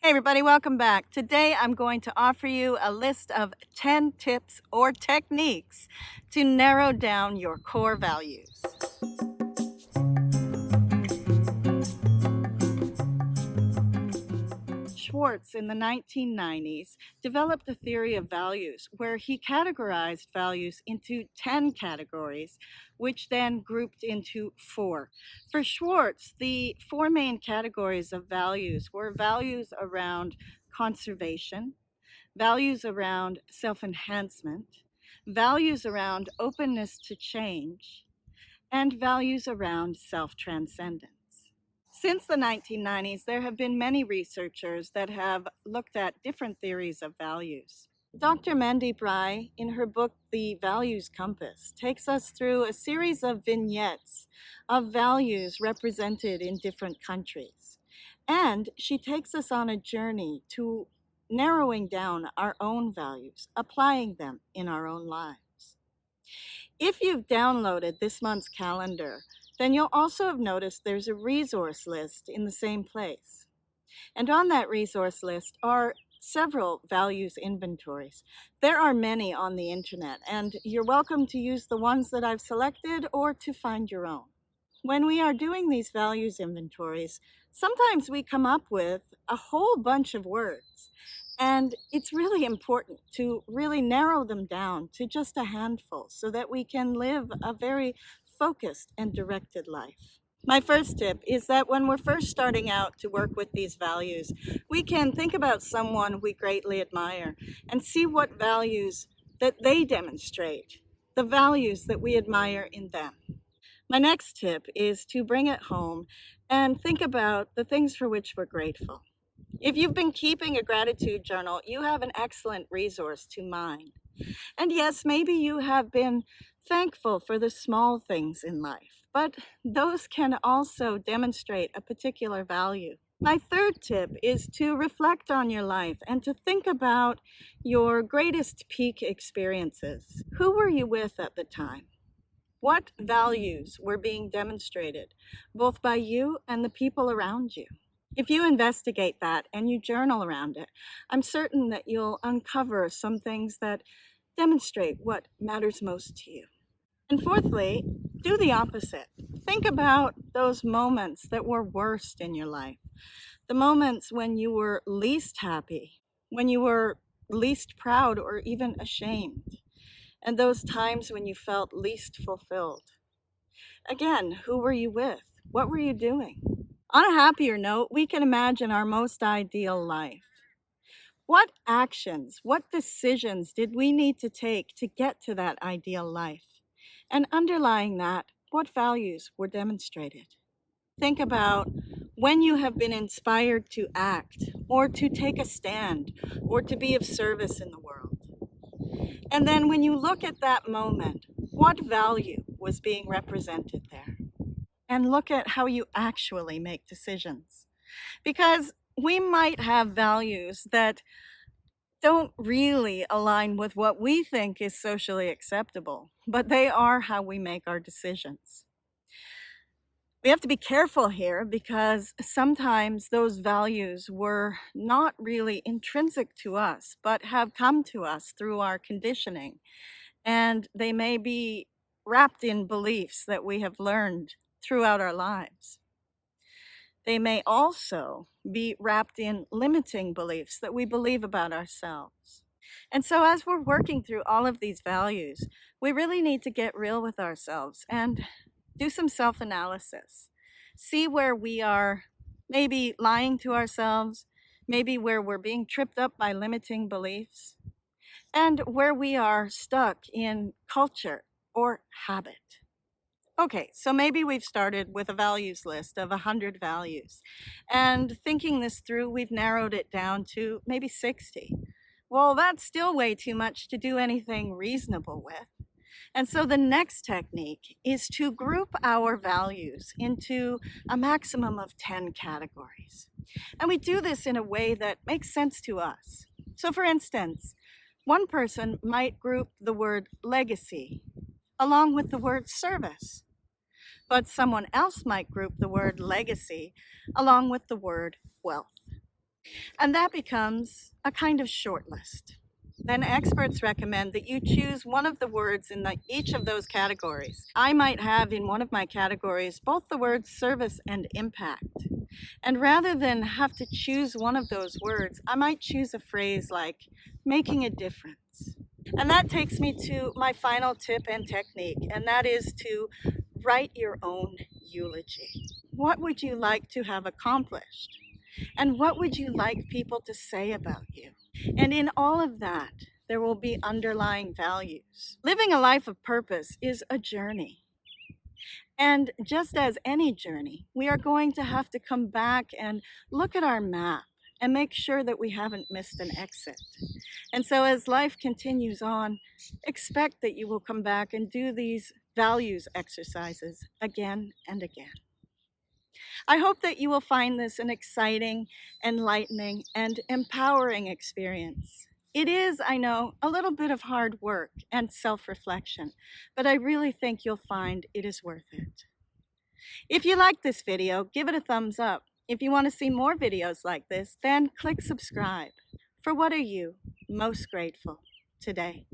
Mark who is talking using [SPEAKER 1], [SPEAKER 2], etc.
[SPEAKER 1] Hey everybody, welcome back. Today I'm going to offer you a list of 10 tips or techniques to narrow down your core values. Schwartz in the 1990s developed a theory of values where he categorized values into 10 categories, which then grouped into 4. For Schwartz, the 4 main categories of values were values around conservation, values around self-enhancement, values around openness to change, and values around self-transcendence. Since the 1990s, there have been many researchers that have looked at different theories of values. Dr. Mandeep Rai, in her book, The Values Compass, takes us through a series of vignettes of values represented in different countries. And she takes us on a journey to narrowing down our own values, applying them in our own lives. If you've downloaded this month's calendar, then you'll also have noticed there's a resource list in the same place. And on that resource list are several values inventories. There are many on the internet, and you're welcome to use the ones that I've selected or to find your own. When we are doing these values inventories, sometimes we come up with a whole bunch of words, and it's really important to really narrow them down to just a handful so that we can live a very focused and directed life. My first tip is that when we're first starting out to work with these values, we can think about someone we greatly admire and see what values that they demonstrate, the values that we admire in them. My next tip is to bring it home and think about the things for which we're grateful. If you've been keeping a gratitude journal, you have an excellent resource to mine. And yes, maybe you have been thankful for the small things in life, but those can also demonstrate a particular value. My third tip is to reflect on your life and to think about your greatest peak experiences. Who were you with at the time? What values were being demonstrated, both by you and the people around you? If you investigate that and you journal around it, I'm certain that you'll uncover some things that demonstrate what matters most to you. And fourthly, do the opposite. Think about those moments that were worst in your life, the moments when you were least happy, when you were least proud or even ashamed, and those times when you felt least fulfilled. Again, who were you with? What were you doing? On a happier note, we can imagine our most ideal life. What actions, what decisions did we need to take to get to that ideal life? And underlying that, what values were demonstrated? Think about when you have been inspired to act, or to take a stand, or to be of service in the world. And then when you look at that moment, what value was being represented there? And look at how you actually make decisions. Because we might have values that don't really align with what we think is socially acceptable, but they are how we make our decisions. We have to be careful here because sometimes those values were not really intrinsic to us, but have come to us through our conditioning. And they may be wrapped in beliefs that we have learned throughout our lives. They may also be wrapped in limiting beliefs that we believe about ourselves. And so as we're working through all of these values, we really need to get real with ourselves and do some self-analysis. See where we are maybe lying to ourselves, maybe where we're being tripped up by limiting beliefs, and where we are stuck in culture or habit. Okay, so maybe we've started with a values list of 100 values, and thinking this through, we've narrowed it down to maybe 60. Well, that's still way too much to do anything reasonable with. And so the next technique is to group our values into a maximum of 10 categories. And we do this in a way that makes sense to us. So for instance, one person might group the word legacy along with the word service. But someone else might group the word legacy along with the word wealth. And that becomes a kind of shortlist. Then experts recommend that you choose one of the words in each of those categories. I might have in one of my categories both the words service and impact. And rather than have to choose one of those words, I might choose a phrase like making a difference. And that takes me to my final tip and technique, and that is to write your own eulogy. What would you like to have accomplished? And what would you like people to say about you? And in all of that, there will be underlying values. Living a life of purpose is a journey. And just as any journey, we are going to have to come back and look at our map and make sure that we haven't missed an exit. And so as life continues on, expect that you will come back and do these values exercises again and again. I hope that you will find this an exciting, enlightening, and empowering experience. It is, I know, a little bit of hard work and self-reflection, but I really think you'll find it is worth it. If you like this video, give it a thumbs up. If you want to see more videos like this, then click subscribe. For what are you most grateful today?